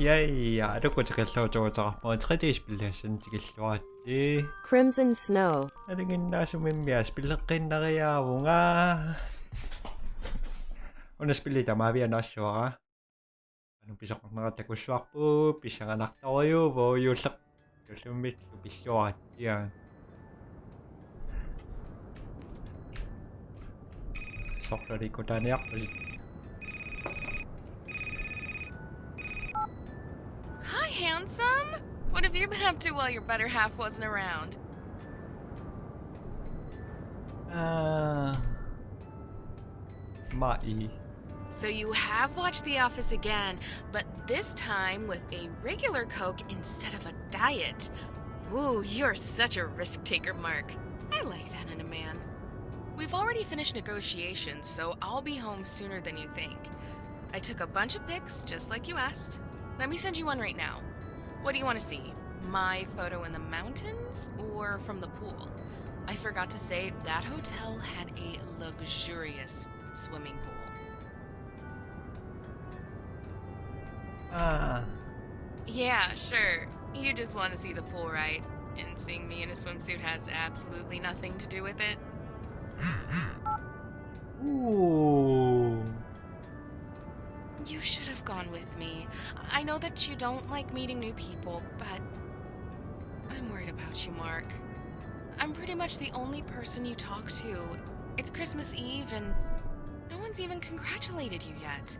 аруггутакаллуутугутеқарпаа 3D-спиллаассан тикиллуаратти Crimson Snow. алигиннаасумиммиас пиллеққиннариаавунгаа унаспиллита маавианааллуара ану писоқарнератакуссуарпуу писсаганарторюувоо юуллеқ юллуммитту пиллуараттиа соқларикутааниарпасит. Hi, handsome! What have you been up to while your better half wasn't around? Mai. So you have watched The Office again, but this time with a regular Coke instead of a diet. Ooh, you're such a risk taker, Mark. I like that in a man. We've already finished negotiations, so I'll be home sooner than you think. I took a bunch of pics, just like you asked. Let me send you one right now. What do you want to see? My photo in the mountains or from the pool? I forgot to say that hotel had a luxurious swimming pool. Yeah, sure. You just want to see the pool, right? And seeing me in a swimsuit has absolutely nothing to do with it. Ooh. You should have gone with me. I know that you don't like meeting new people, but I'm worried about you, Mark. I'm pretty much the only person you talk to. It's Christmas Eve and no one's even congratulated you yet.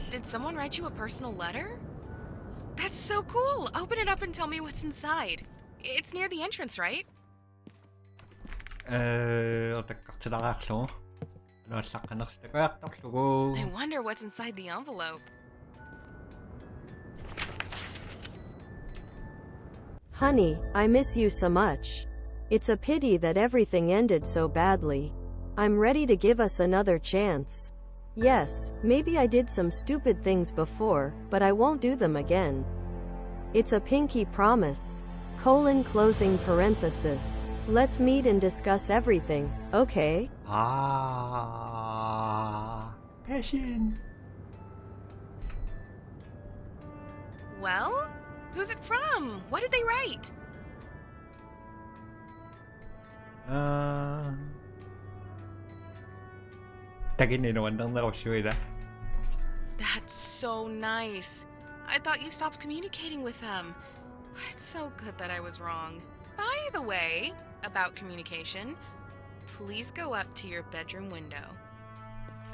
Did someone write you a personal letter? That's so cool! Open it up and tell me what's inside. It's near the entrance, right? I wonder what's inside the envelope. Honey, I miss you so much. It's a pity that everything ended so badly. I'm ready to give us another chance. Yes, maybe I did some stupid things before, but I won't do them again. It's a pinky promise. Closing parenthesis. Let's meet and discuss everything, okay? Passion. Well, who's it from? What did they write? That's so nice. I thought you stopped communicating with them. It's so good that I was wrong. By the way, about communication, please go up to your bedroom window.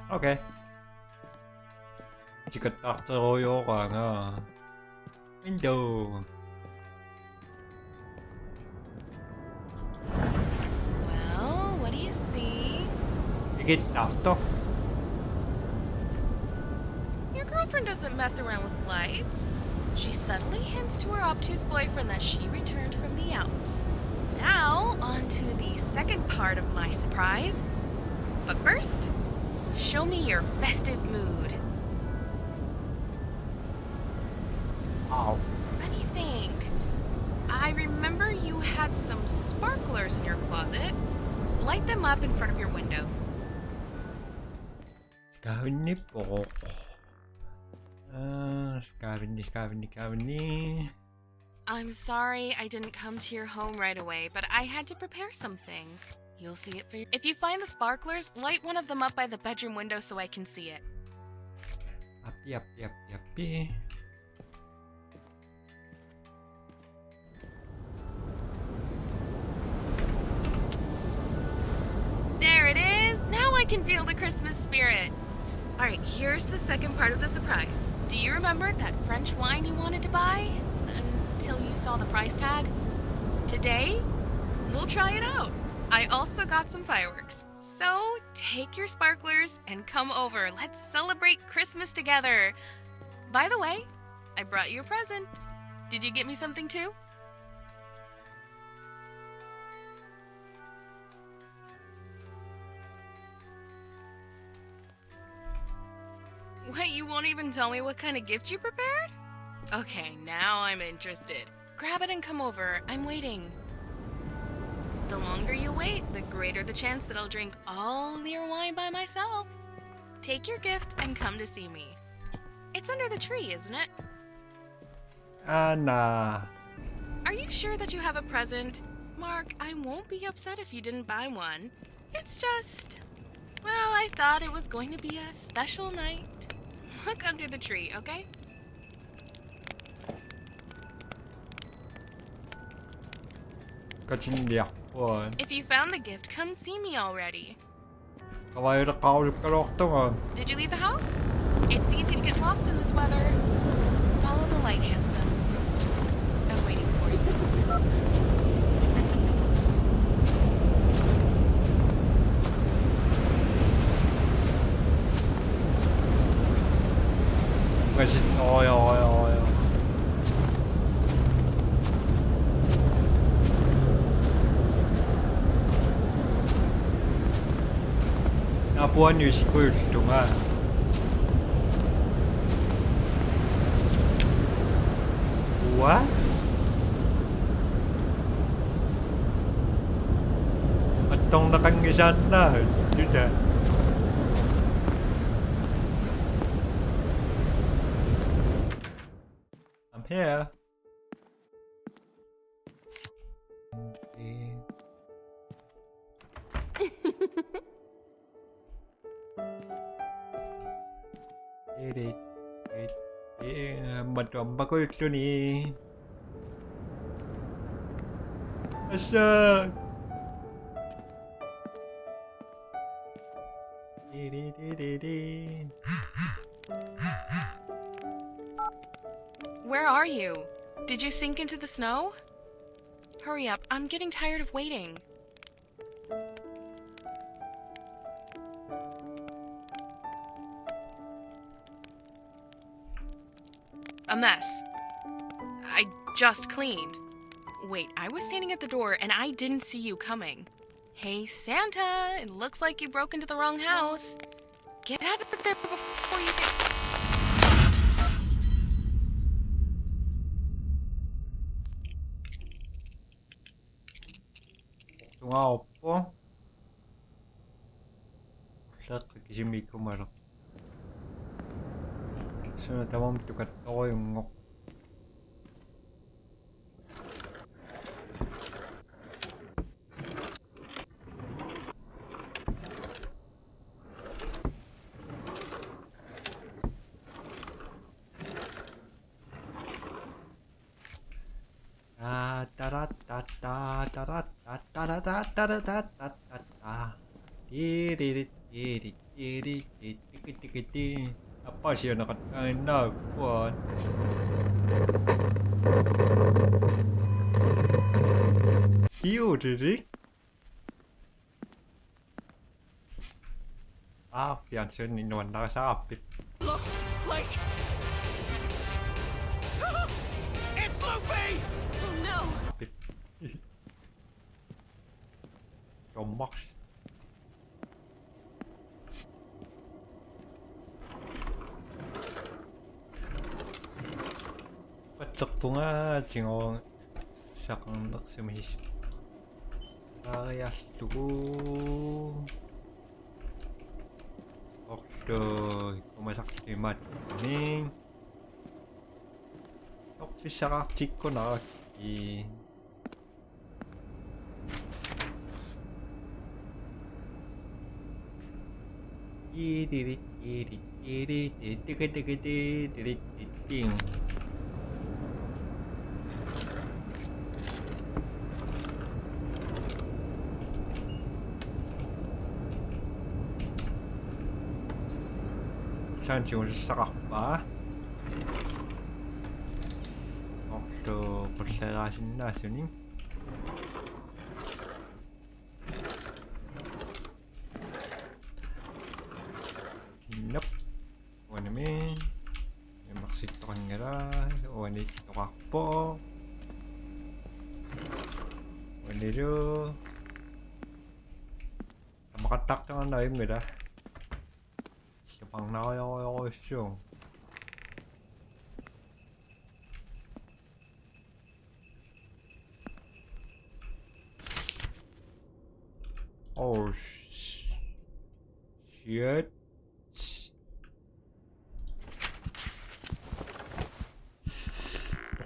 Okay. Window. Well, what do you see? Your girlfriend doesn't mess around with lights. She subtly hints to her obtuse boyfriend that she returned from the Alps. Now, on to the second part of my surprise. But first, show me your festive mood. Oh. Let me think. I remember you had some sparklers in your closet. Light them up in front of your window. I'm sorry I didn't come to your home right away, but I had to prepare something. You'll see it for you. If you find the sparklers, light one of them up by the bedroom window so I can see it. There it is! Now I can feel the Christmas spirit. Alright, here's the second part of the surprise. Do you remember that French wine you wanted to buy? Until you saw the price tag? Today, we'll try it out. I also got some fireworks. So, take your sparklers and come over. Let's celebrate Christmas together. By the way, I brought you a present. Did you get me something too? What, you won't even tell me what kind of gift you prepared? Okay, now I'm interested. Grab it and come over. I'm waiting. The longer you wait, the greater the chance that I'll drink all your wine by myself. Take your gift and come to see me. It's under the tree, isn't it? Nah. Are you sure that you have a present? Mark, I won't be upset if you didn't buy one. It's just... well, I thought it was going to be a special night. Look under the tree, okay? 거친리학원. If you found the gift, come see me already. 가와이라 가오립가로 동안. Did you leave the house? It's easy to get lost in this weather. Follow the light, handsome. I'm waiting for you. 거친 어여. 나보안 유식을 동안. What? Atong nakangisan na. Do that. I'm here. 한번 바꿀 주니. 아싸. 디리디리디. Where are you? Did you sink into the snow? Hurry up, I'm getting tired of waiting. A mess. I just cleaned. Wait, I was standing at the door and I didn't see you coming. Hey, Santa, it looks like you broke into the wrong house. Get out of there before you get... 동화 없고. Saka kisimi ko maro. So tamam tukat ako yung ngok. Apa siya nakatayin na kuwan? Dirik? Yan siya ninuwan nakasapit. Looks like... It's Luffy! Oh no! Yomox. Patok nga jingong sakang naksimihis. Ayas tuh. Oke, kumasak simat ini. Bisa cikko naki. Ting. Saan sa ba? Okto, perserasin na sini. Nope. Wala namin. May maksito kang gara. Wala ito kakpo. Wala ito. Makatak ka nga na yun gara. Pang 나와요 슝. Oh shit.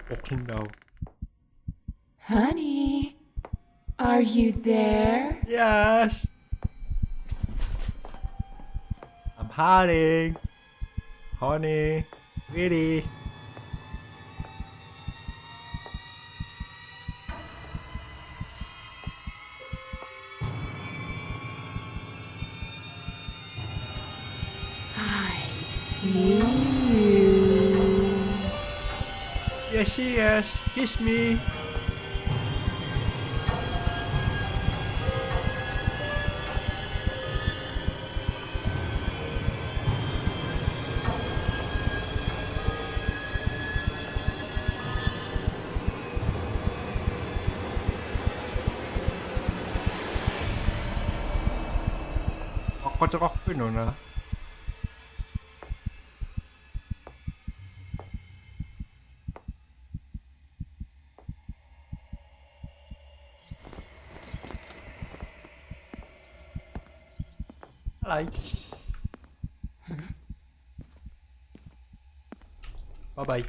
Fucking no. Honey, are you there? Yes. I'm hiding. Honey, really? I see you. Yes, yes. Kiss me. Ako tsaka Pino na. Hello. Bye-bye.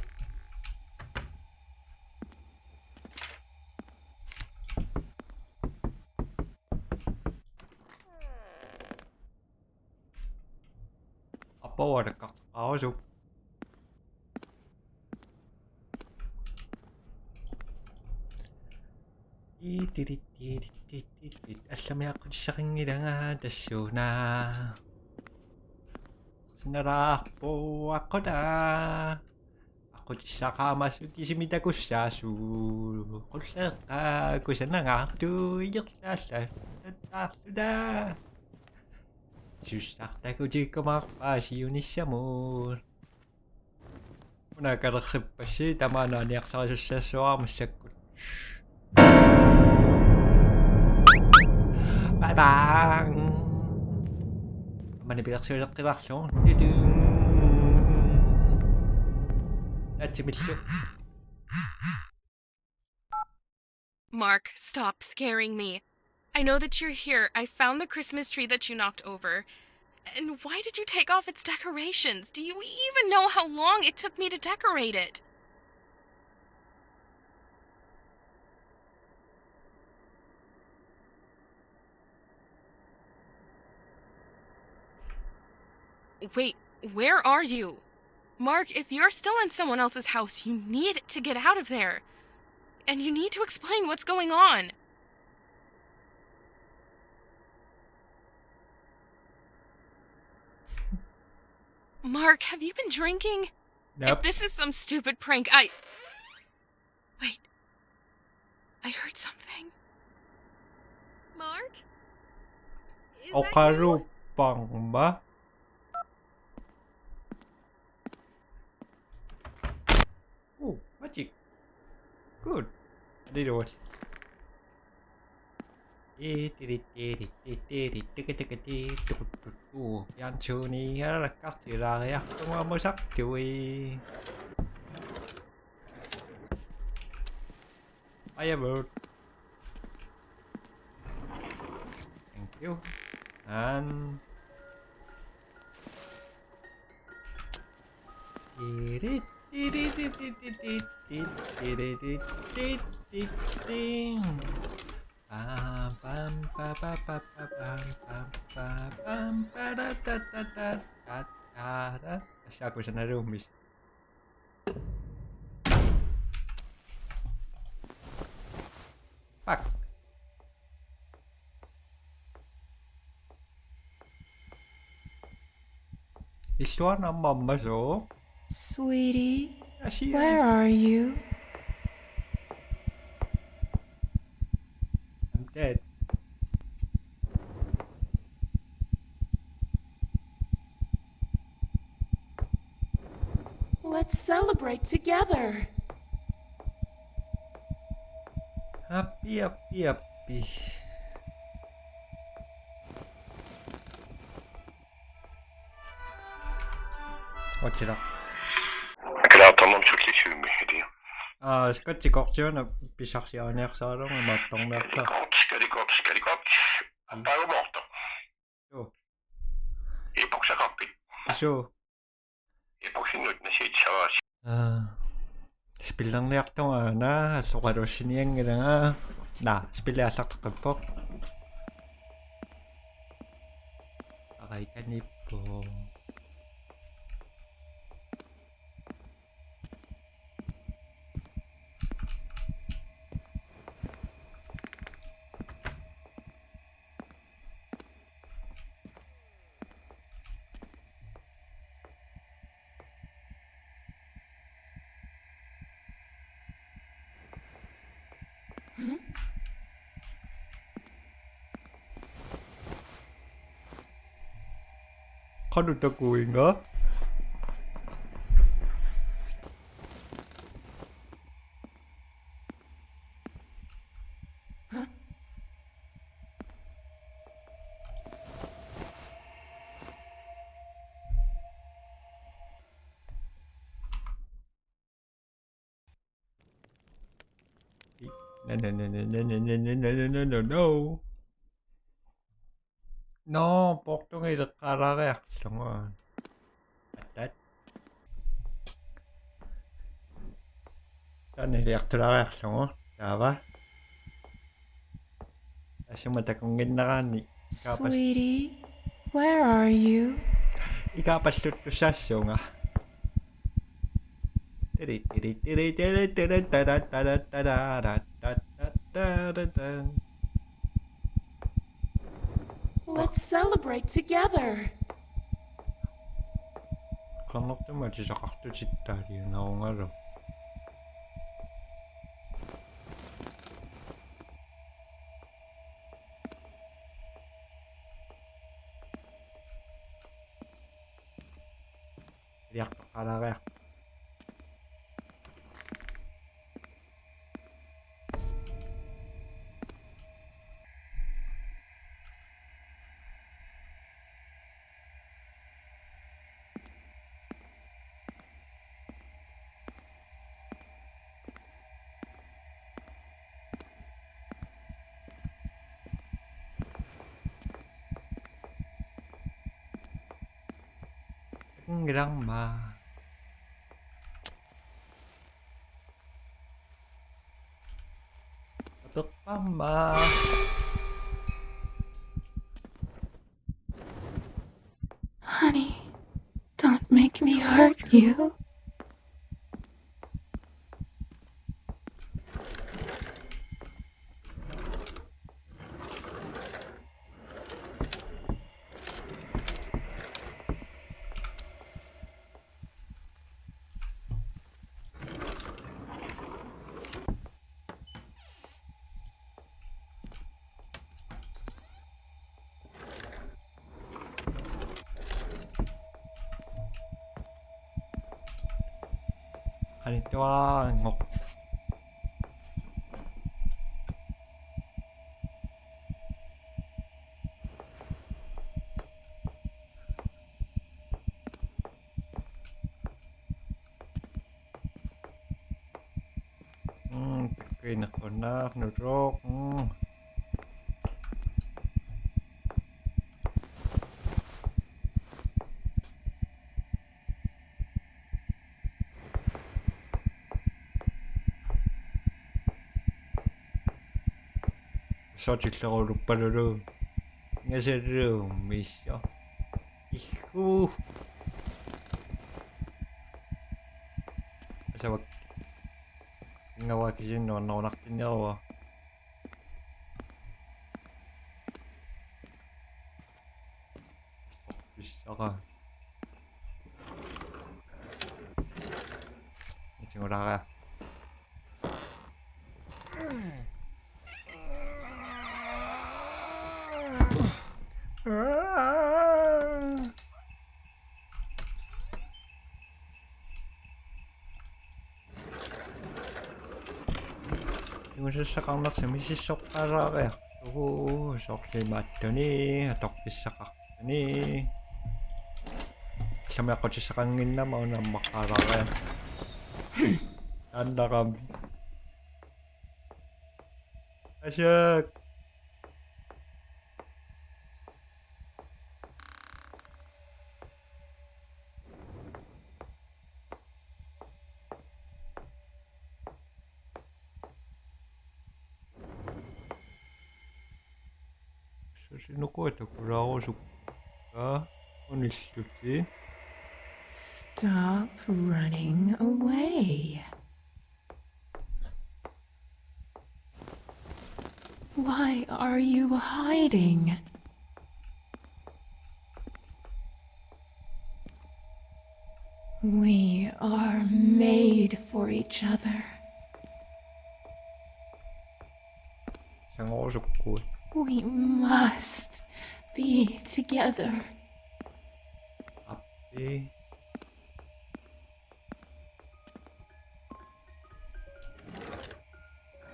Apo ada carte raso. Alam mo ako sa kanila nga daso na. Sinara po ako na. Ako sa kamasuki si Mita ko sa su. Kung sa ko sa nangakdo yung sa na. Susakta ko di ko makapasi yun siya mo. Nakarakip pa siya. Tama na niyak sa kasusaso ako masakot. Bye-bye! Manibilak siya ng reaksyon. That's a mission. Mark, stop scaring me. I know that you're here. I found the Christmas tree that you knocked over. And why did you take off its decorations? Do you even know how long it took me to decorate it? Wait, where are you? Mark, if you're still in someone else's house, you need to get out of there. And you need to explain what's going on. Mark, have you been drinking? Nope. If this is some stupid prank, Wait. I heard something. Mark? Is O that you? karupang ba? Oh, magic. Good. I did it. Yanchuni Rakatira Yakuamusakui. Firebird. Thank you. And Kasi ako sa narumis. Fuck. This one ang mama so. Sweetie, Kasi where are you? I'm dead. Let's celebrate together. Happy. What's it up? Klart om skikkelig 20 Mehdi. Skal til kortjøen og pisakse an her, sa du, med matong der. Skadikok. Tayo morto. So, Ipok sa cockpit. so, Ipok sinod na siya sa spill lang liyak to nga na, so karo siniyang nga na, spill yasak sa kapok. Okay, kanip po. Kano taguin nga? No. No, pokto ngay kara reaksyon nga. At saan reaktor reaksyon nga? Diba? Kasi matakongin na ka ni. Sweetie, where are you? Ikapas tutusasyo nga. Let's celebrate together. Kanok naman siya sa kaktusitaryo na akong araw. Riyak ka kaya. Grandma. Patok mama. Honey, don't make me hurt you. Ganito ang ngok. Tagay na ko na, nurok. Sochiklako rupaluro. Nga sa room, misyo. Iku. Kasi wag ngawa kasi no, nakinakin niya ako. Bisa ka. Sigura ka. Masasakang nak sa misisok para kaya. Oo, sok si mato ni, atok sa kakta ni. Kasama ako sa kangin na mau na makara kaya. Anda kami. Asyik. sinukuha 돌아오실까? 오늘 쉽지? Stop running away. Why are you hiding? We are made for each other. 상어죽고 We must be together. 앞뒤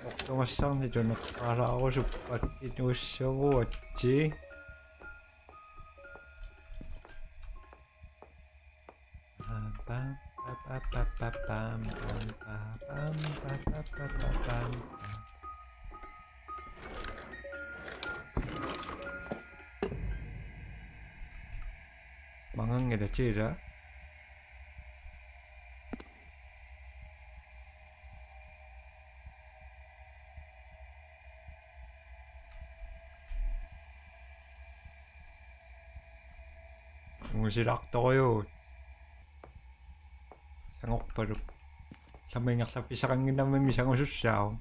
먹동아 시장내 전에 돌아오실까? 노셔웠지? 망한 게 됐지라? Musirak tayo. Sangok paruk. Samay nga sa pisakang naman misang ususaw.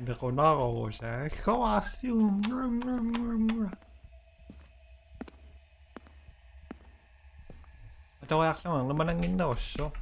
Hindi ko nakausap. Kawas yung... Ito kaya lang naman ang indoso.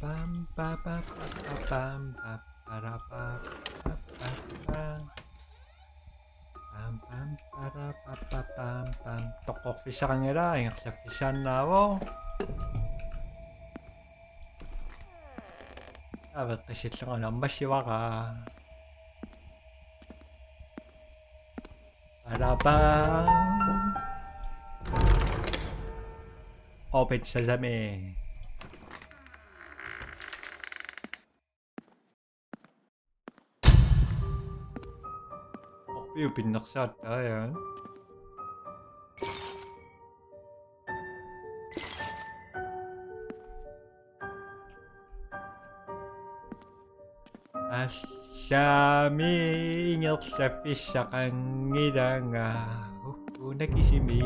Pam pa pa pa pa pam pa para pa pa pa pa pam pam para pa pa pam pam tokok bisa kanira yang sa pisan na wo dapat kasi lang ang masiwa ka para pa open sesame. Yung pinaksa tayo. Asami ingat sa pisa kang nga nakisimi.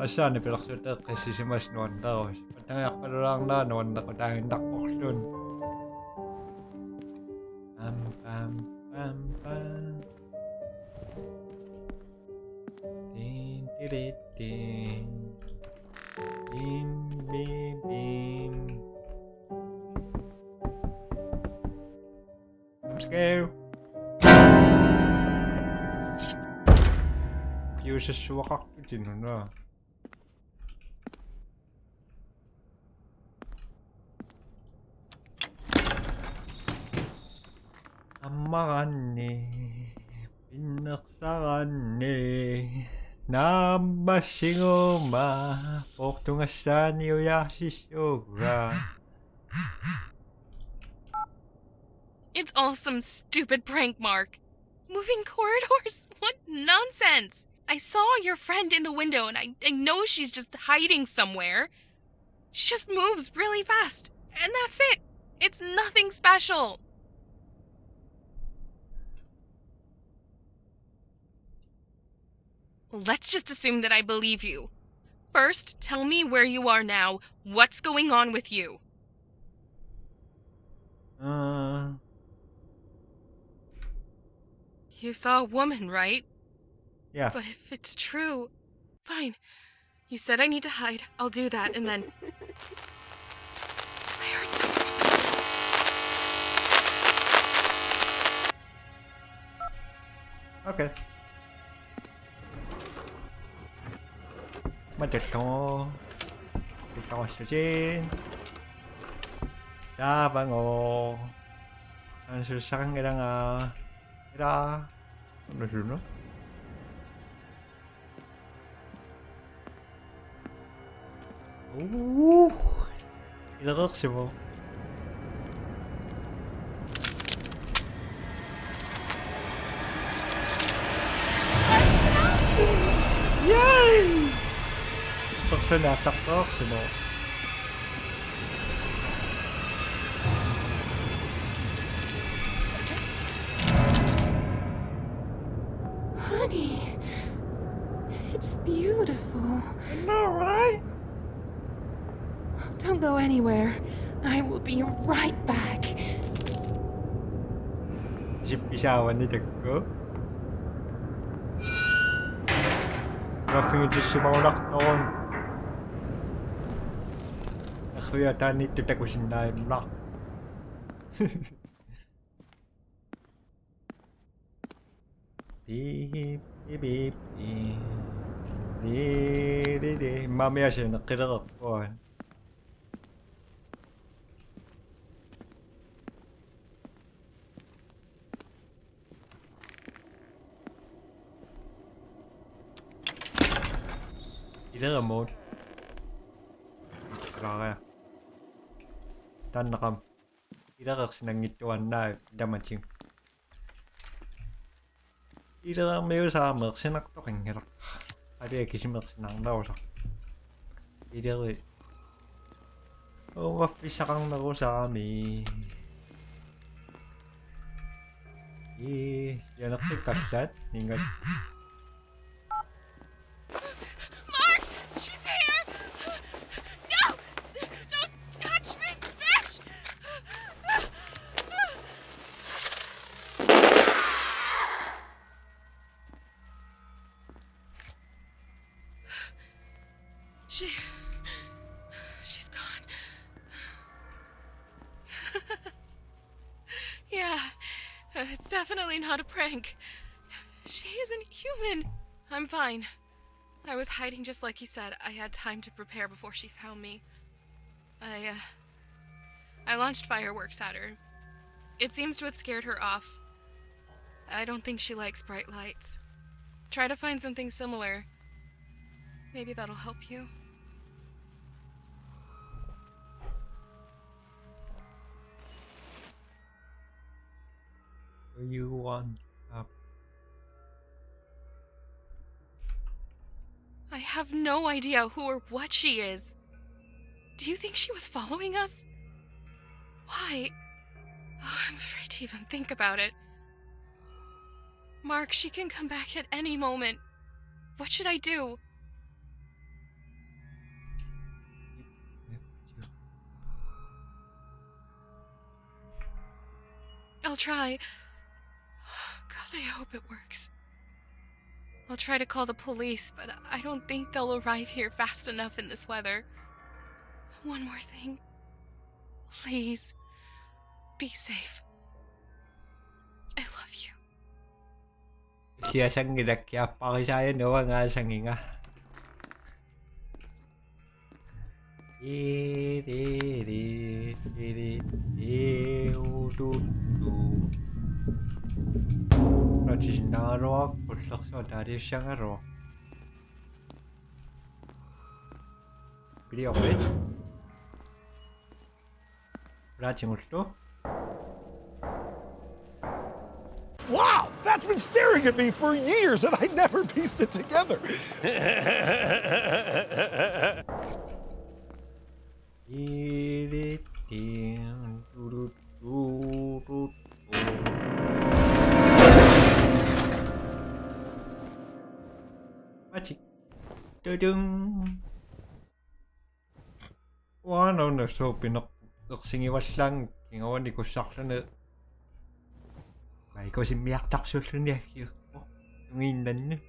Sana pinaksuta kasi si Mas noon daw. Pagtangayak pa lang na noon ako dahil nakpoksun. Pam pam pam pam. Tin tirit tin. Bim bim bim. I'm scared. Yung sa suwakak din na. Amagani, pinaksagani, namashingoma, poktungasani uyashishoga. It's all some stupid prank, Mark. Moving corridors? What nonsense! I saw your friend in the window and I know she's just hiding somewhere. She just moves really fast. And that's it. It's nothing special. Let's just assume that I believe you. First, tell me where you are now. What's going on with you? You saw a woman, right? Yeah. But if it's true... Fine. You said I need to hide. I'll do that, and then... I heard something. 오케이. 맞았어. 이따 수진. 야방어. 산술상이랑아. 이라. 뭐 주나? 오. 이렇게 뭐. Yay! Toch na sakto sino. Honey, it's beautiful. No, right? Don't go anywhere. I will be right back. Bisawan ni Dagko. Nothing just sumaulak noon. Nakuyata ni Titakusin na na. Beep, beep, beep, beep. Mamaya siya nakilala ko. Ilala mo. Kaya. Tan nakam. Ilala sinangituan na damaging. Ilala 매우 사막 생각도 굉장히 하루에 기심을 생각나오서 ilala mapisa kang nago sa amin yan nakikasat ningat Mark! She's here! No! Don't touch me, bitch! She's gone. Yeah, it's definitely not a prank. She isn't human. I'm fine. I was hiding just like he said. I had time to prepare before she found me. I launched fireworks at her. It seems to have scared her off. I don't think she likes bright lights. Try to find something similar. Maybe that'll help you. you want up. I have no idea who or what she is. Do you think she was following us? Why? Oh, I'm afraid to even think about it. Mark, she can come back at any moment. What should I do? I'll try. God, I hope it works. I'll try to call the police, but I don't think they'll arrive here fast enough in this weather. One more thing. Please, be safe. I love you. Siya siyang ginagkya pa ko siya yun, nga siyang nga. Значит, народ, послушал дальше сянгаро. 그리 опять? 브라치 못도? Wow, that's been staring at me for years and I never pieced it together. 아직 뜨등 와 너는 소피 넉싱이 왔랑 킹어원 이거 싹르네 아 이거 지금 미약딱 소스네 이거 있는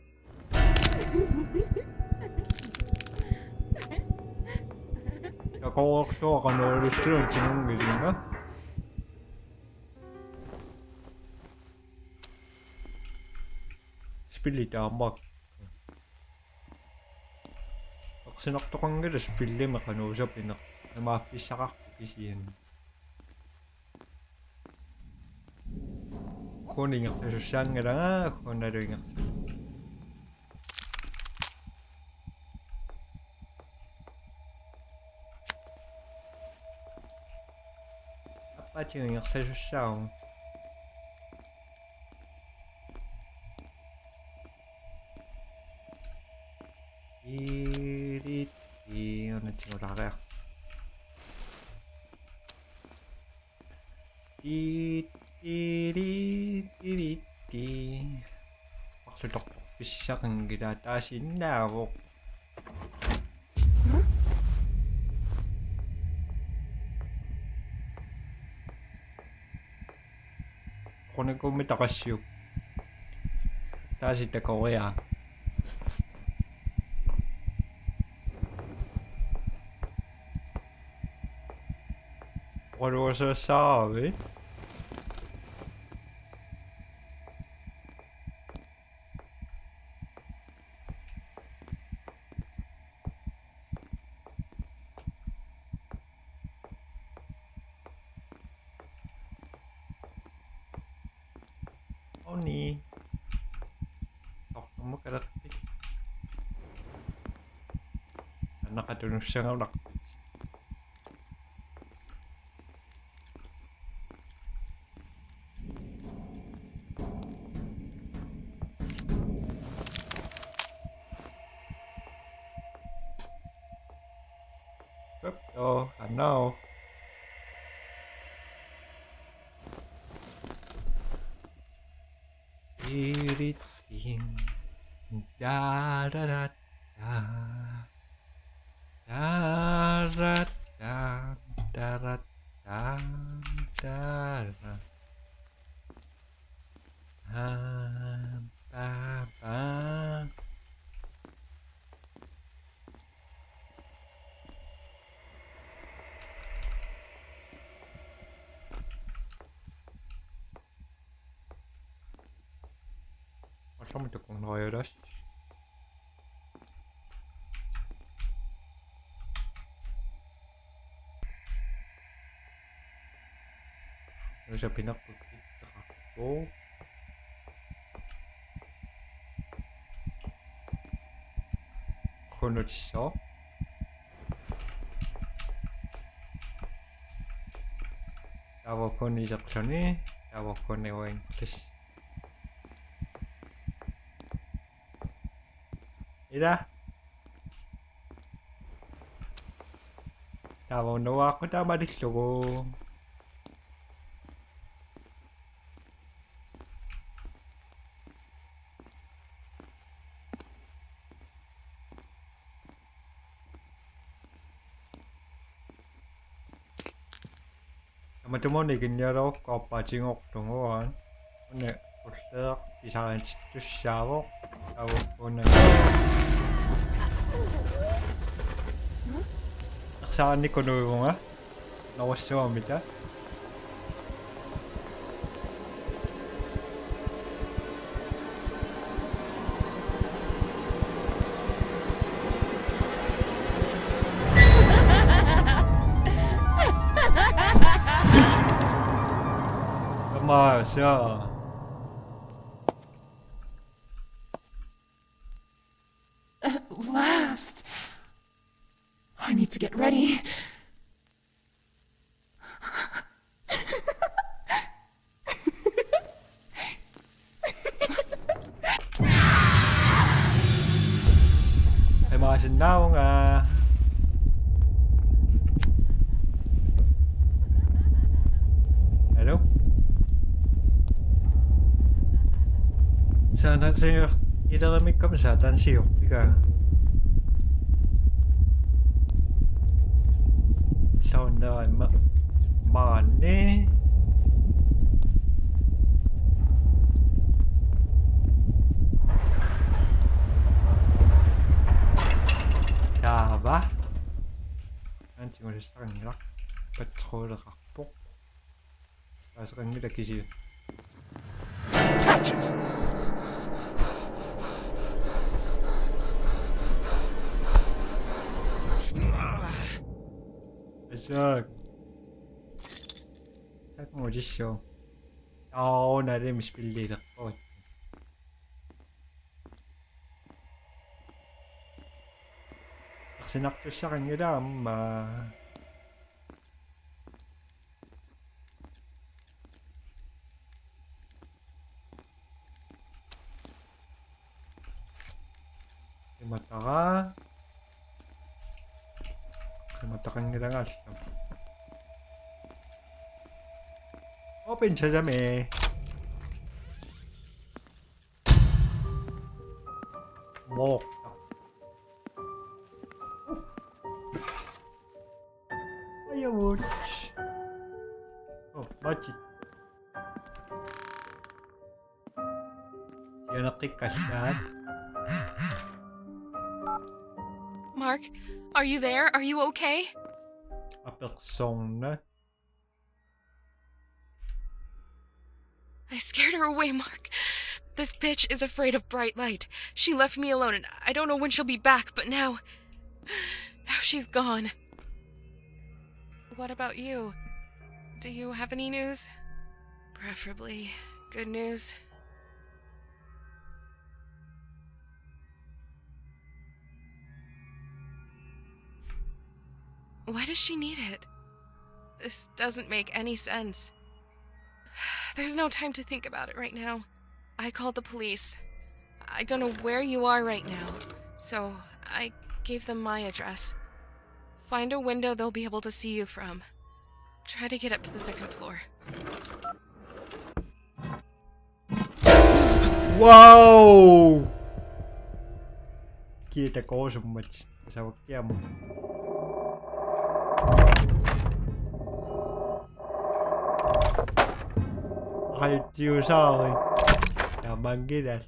이거 소가 너를 쓰는 지금 그린가 спилитаамак аксинартоқангала спиллиме кануусапинеқ намааффиссақарпу кисиан конингертусаангалага коналуингерт аппатингертусаун 이리띠 어느 친구 나가요 띠띠리띠리띠 박술떡볶 시작한 기라 다시 나고 보내고 메타가시오 다시 때가 오야 What was a sorry? Oni. Sok kamu kerakti. Anak adunus siya nga Oh, I know. Iriting da da da da da da da da da da da ba ba Sao mình được con nồi ở đó Rồi giờ bị nó cực kỳ bố Con được sót Tao vào con đi dọc cho ní Tao vào con này hoành Mira. Tama nawa ako tama dito ko. Mà chúng mình kinh nhớ đâu có bà chị ngọc đúng không? Nè, một nước thì sao anh chút sao đâu con này. Saan ni kono nga? Nawasyo amita. Tama siya. At last. I need to get ready. Em ơi xin đau à. Hello. Sana sa'yo. Italamig kami sa tansiyo. Ika. Sau này mà nè Chà ba anh chỉ có thể sang lắc bất thôi là khắc phục và sang như là cái gì 짝. 짝꿍 어딨어? 나를 مش بالليل اخوي. Sinakto sa kanila, mata ka. Mata kang nilangas. Open siya dami. Mok. Ayaw mo. Oh, bakit? Siya nakikas lahat. Mark, are you there? Are you okay? Persona. I scared her away, Mark. This bitch is afraid of bright light. She left me alone and I don't know when she'll be back, but now she's gone. What about you? Do you have any news? Preferably good news. Why does she need it? This doesn't make any sense. There's no time to think about it right now. I called the police. I don't know where you are right now, so I gave them my address. Find a window they'll be able to see you from. Try to get up to the second floor. Wow! Kita ko so much sa wakyam. Hay chiều rồi. Đã bằng cái này.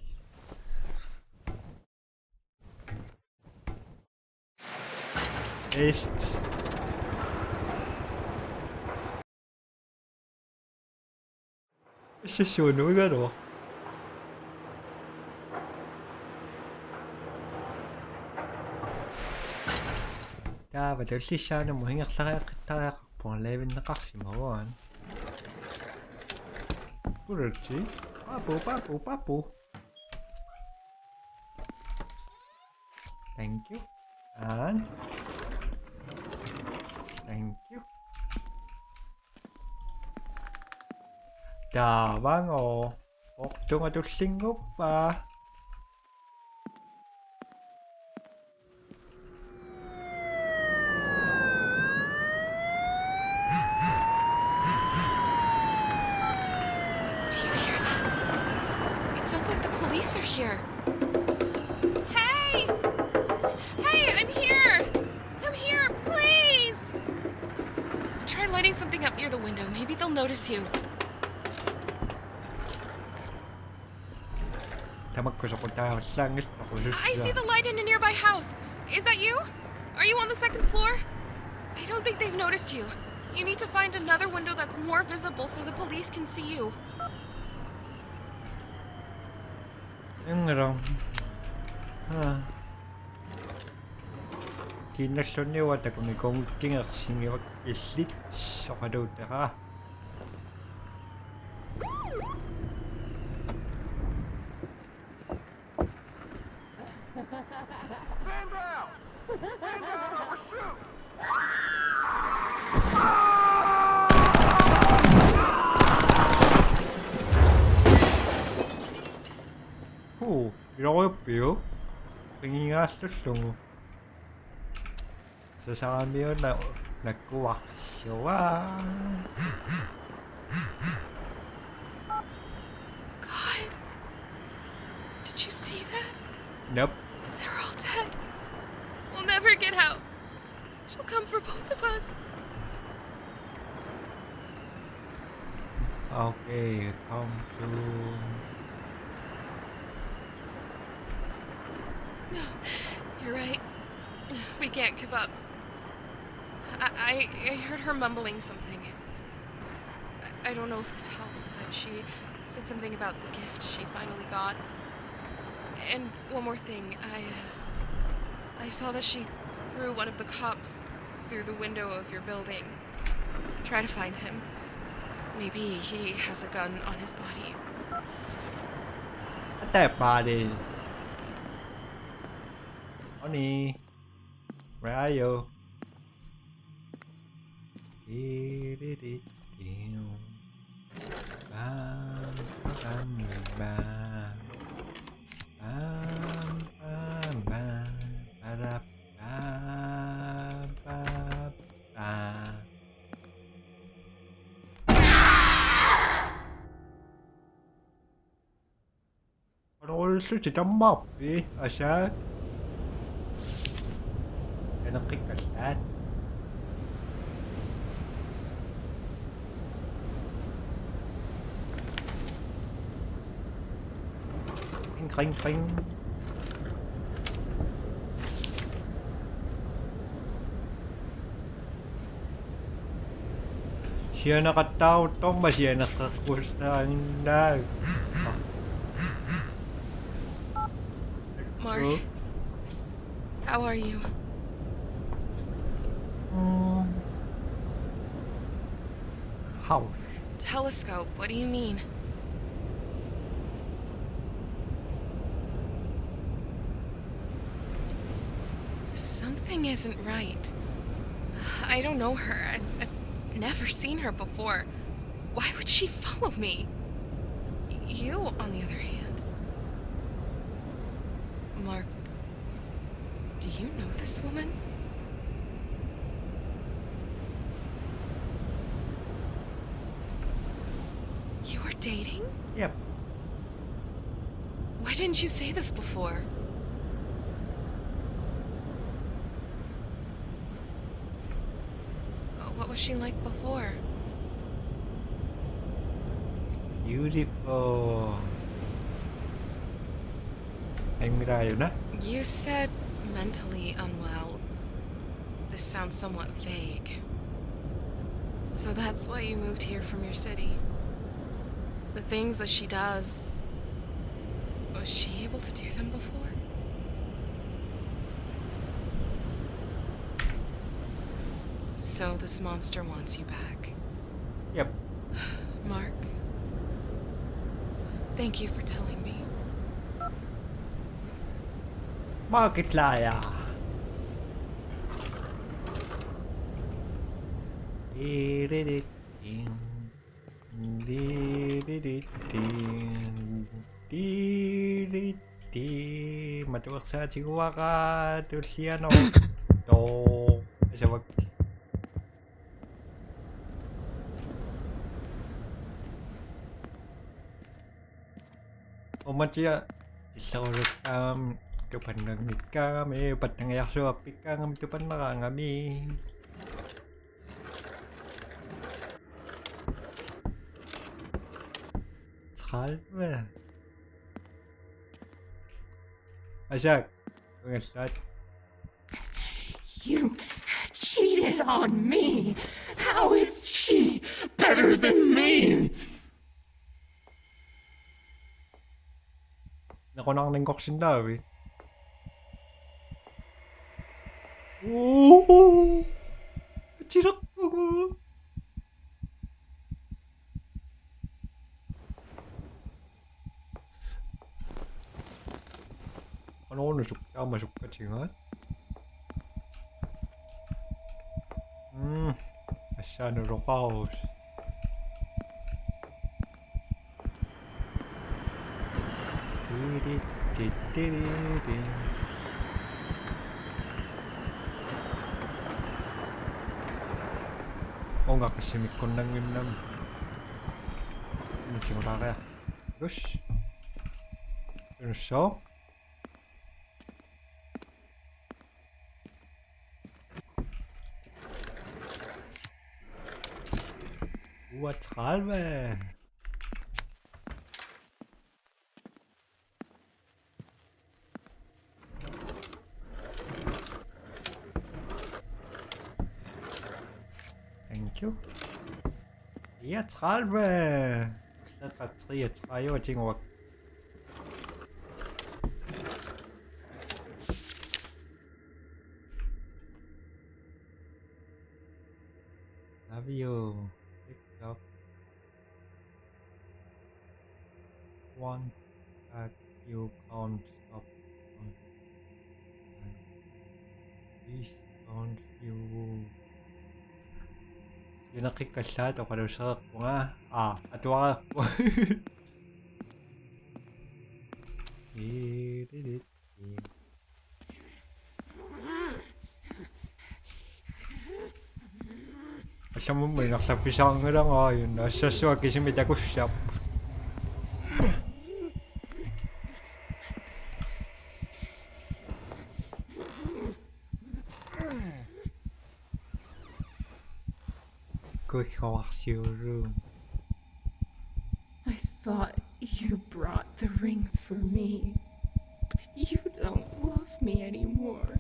Est. Sẽ sửa núi cái đồ. 자, بدل 시샤는 뭐 행역사가 본 레벨은 깍시마원. 그렇지. 빠뽀. Thank you. And thank you. 다방어. 복동아도 싱오빠. Are here. Hey! Hey, I'm here! Come here, please! Try lighting something up near the window. Maybe they'll notice you. I see the light in a nearby house. Is that you? Are you on the second floor? I don't think they've noticed you. You need to find another window that's more visible so the police can see you. 응으로 기능성이 왔다고 공격이 핵심이 있을 수도 있다. Robio, pingastos sa sabi na nagkuha siya. God, did you see that? Nope. They're all dead. We'll never get out. She'll come for both of us. Okay, come to. No, you're right. We can't give up. I heard her mumbling something. I don't know if this helps, but she said something about the gift she finally got. And one more thing, I saw that she threw one of the cops through the window of your building. Try to find him. Maybe he has a gun on his body. That body. Honey, where are you? Bam, bam, bam. Bam, bam, bam. Ba-da, bam, bam, bam. Ano susi tamap eh, asyad. Kaya nakikasyad. Kring, kring. Siya nakatao to, ba siya nakakusan na? Mark, Oh. how are you? House. Telescope, what do you mean? Something isn't right. I don't know her. I've never seen her before. Why would she follow me? You, on the other hand. Mark, do you know this woman? You are dating? Yep. Why didn't you say this before? What was she like before? Beautiful. Ay, mirayo na. You said mentally unwell. This sounds somewhat vague. So that's why you moved here from your city. The things that she does, was she able to do them before? So this monster wants you back. Yep. Mark, thank you for telling me. Bakit laya? Matuwag sa Chihuahua Tulsiano. To. Kasi wag. Omatya. Isaurot tupan ngamit kami. Pat nangayak sa apik kami tupan makangami. Salve. Asak. Pengesat. You cheated on me. How is she better than me? Ako nang nangkoksin daw eh. Oh! Chirak ko. Ano ko nasukta? Masukta singat? Asa na rokaos. Oh, nggak kesimik kondang nam. Ini cuma kaya. Terus, so. What's halve? Thank you. Jetzt halve. Jetzt halve. Jingo. love you. Pick up one that you can't stop. Please don't you. Nakikasado ka daw sa ko nga. Atwa ko. Asa mo may nakasapisang lang yun. Nasa swag kasi may dako siya. Go to your room. I thought you brought the ring for me. But you don't love me anymore.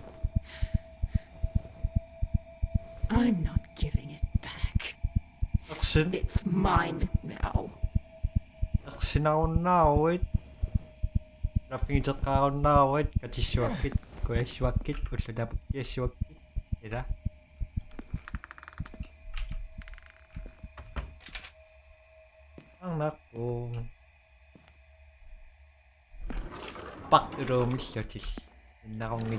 I'm not giving it back. It's mine now. Aksinawit. Napingit ka nawit. Kasi swakit. Kuya swakit. Gusto dapat kaya swakit. Ira? Ang nako. Pak room searches. Nakong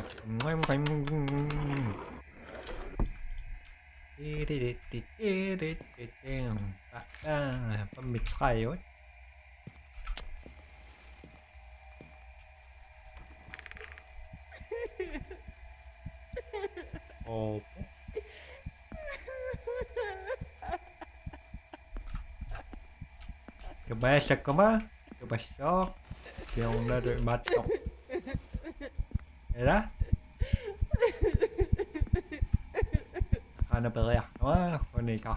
pamit kayo. Oh. Kebasa ka ma? Kebasa. Yung nado matok. Era? Ano ba kaya? Kuni ka.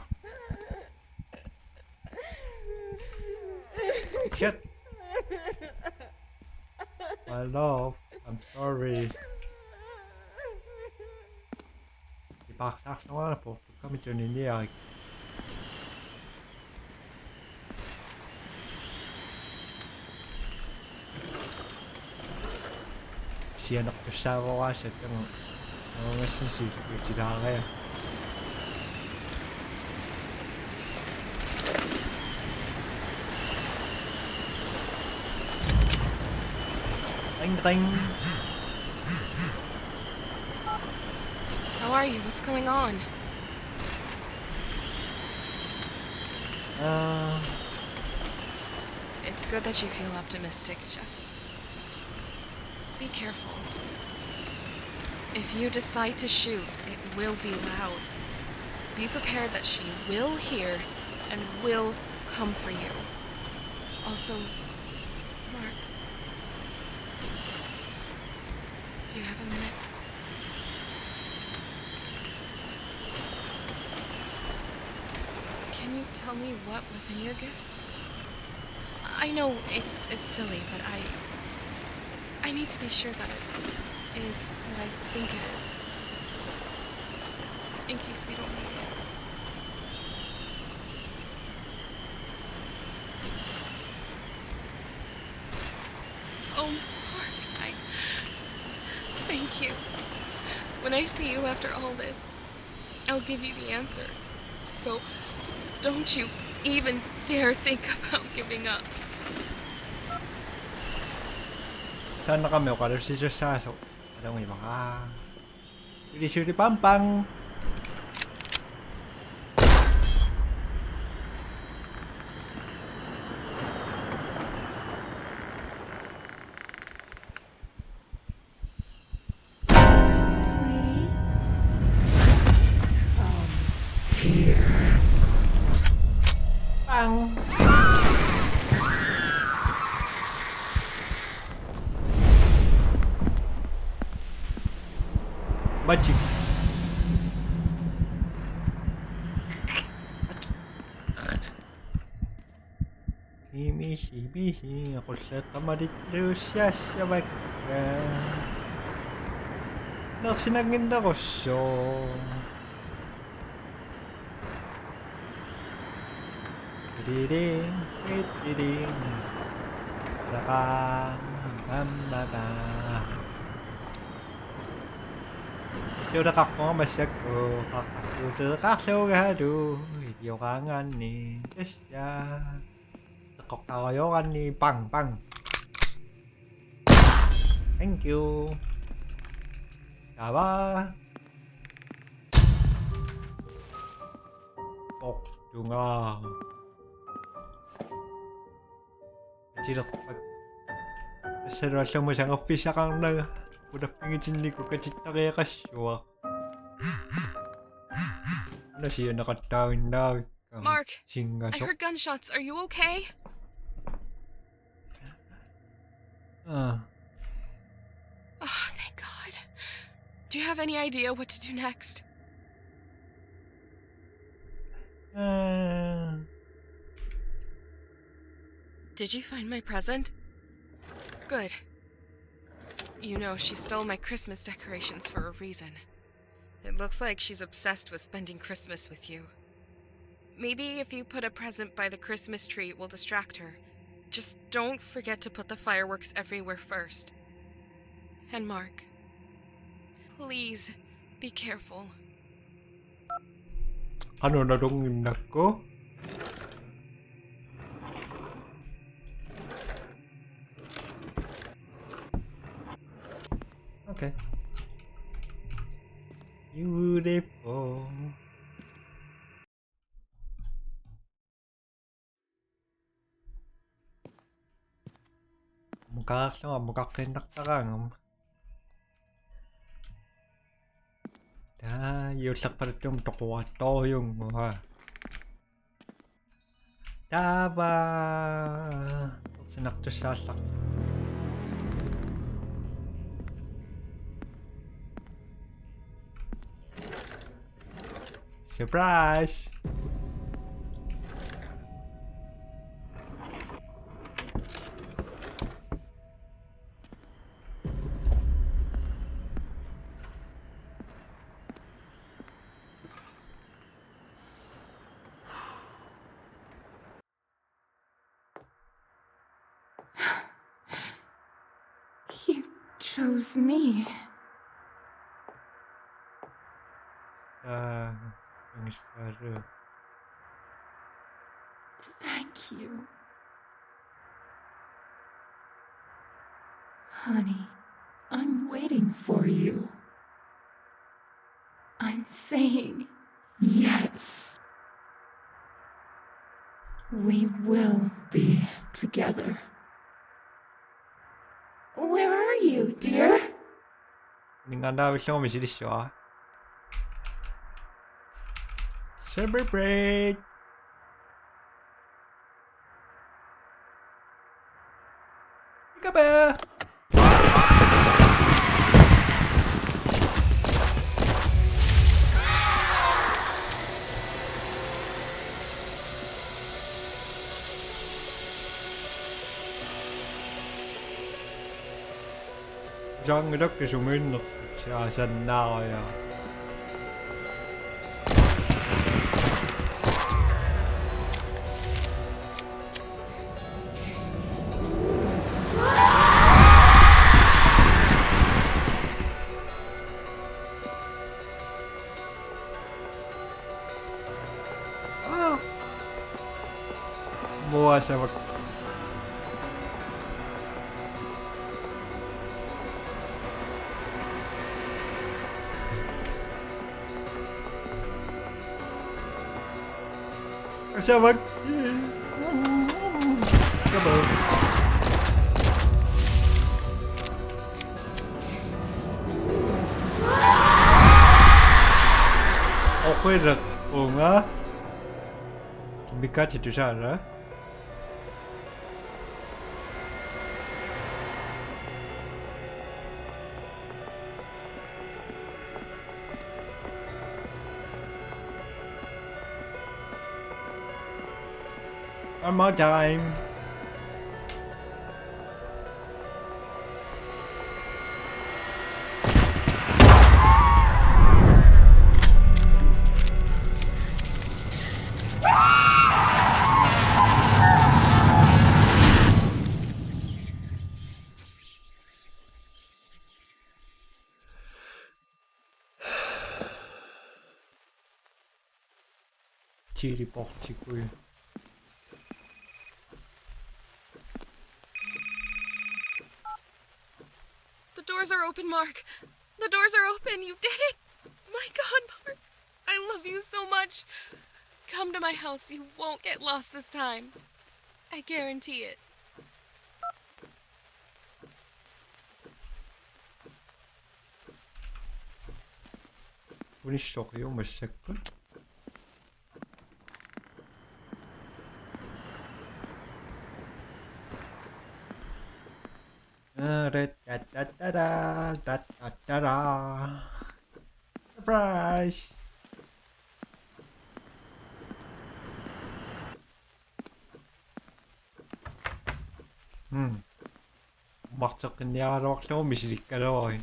Shit. My love, I'm sorry. Ipaksak na po. Kami dyan niliyak. Siya nakasawa ka sa itong mga sila kaya. Ring. How are you? What's going on? It's good that you feel optimistic, just be careful. If you decide to shoot, it will be loud. Be prepared that she will hear and will come for you. Also, Mark, do you have a minute? Can you tell me what was in your gift? I know it's silly, but I need to be sure that it is what I think it is. In case we don't need it. Oh, Mark, thank you. When I see you after all this, I'll give you the answer. So, don't you even dare think about giving up. Sana kami o kalor si Saso. Alam mo yung mga... Suri pampang! Pang! Magic. Bisi, ako sa kamarit daw siya sa baka. Naksinagin ako so. Tiring. Saka, bambaba. Gusto na kakmamasyak ko. Kakasugado. Yokangan ni Kesya. Kakakayokan ni Pang Pang. Thank you. Diba? Junga. Sino pag seryoso mo siyang office kang na udah pingin ko kacita kaya kasyo. Ano siya nakatawin na Mark, singa I heard gunshots. Are you okay? Ah. Oh, thank God. Do you have any idea what to do next? Did you find my present? Good. You know, she stole my Christmas decorations for a reason. It looks like she's obsessed with spending Christmas with you. Maybe if you put a present by the Christmas tree, it will distract her. Just don't forget to put the fireworks everywhere first. And Mark, please be careful. Ano na dong nako? Okay. Beautiful. 무각ken닥다강. 자, 유삭발 좀 듣고 또용 와. 다바. 스낙도 사삭. Surprise! You chose me. Thank you. Honey, I'm waiting for you. I'm saying yes. We will be together. Where are you, dear? Ninganda wisho mi shirisho. Celebrate. Ikaba. Răng cái đất cái số mình nó chả dần nào à. Mua sao mà sao mà cảm ơn quên rồi buồn á biết cách thì sao rồi one more time. chili portico. The doors are open, Mark. The doors are open. You did it. My God, Mark. I love you so much. Come to my house. You won't get lost this time. I guarantee it. 분이 시작해요, 몇 세컨? 따따따라 서프라이즈. Mặc cái nhà đó nó bị dịch cả rồi.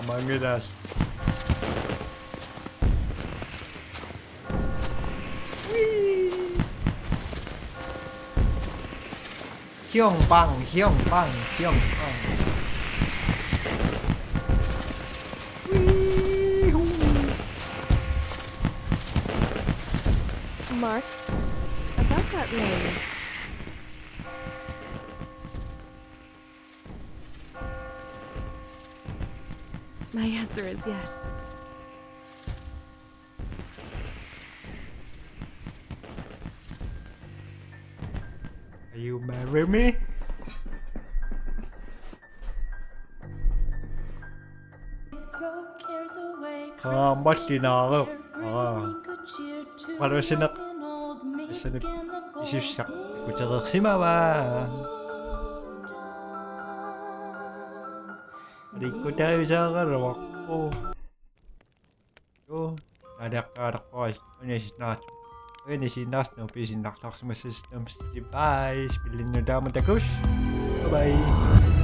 Mangiras. Hyung bang, hyung bang, hyung bang. Mark, about that ring. My answer is yes. Are you marry me? 맞지 나. 바로 신학 이시작 고작 심하와. Rico tayo sa karawak ko. Yo, nadak-adak ko. Ano si Nas? Ano si Nas? No, pisin naksak sa mga systems. Bye! Spilin nyo daman takus. Bye-bye!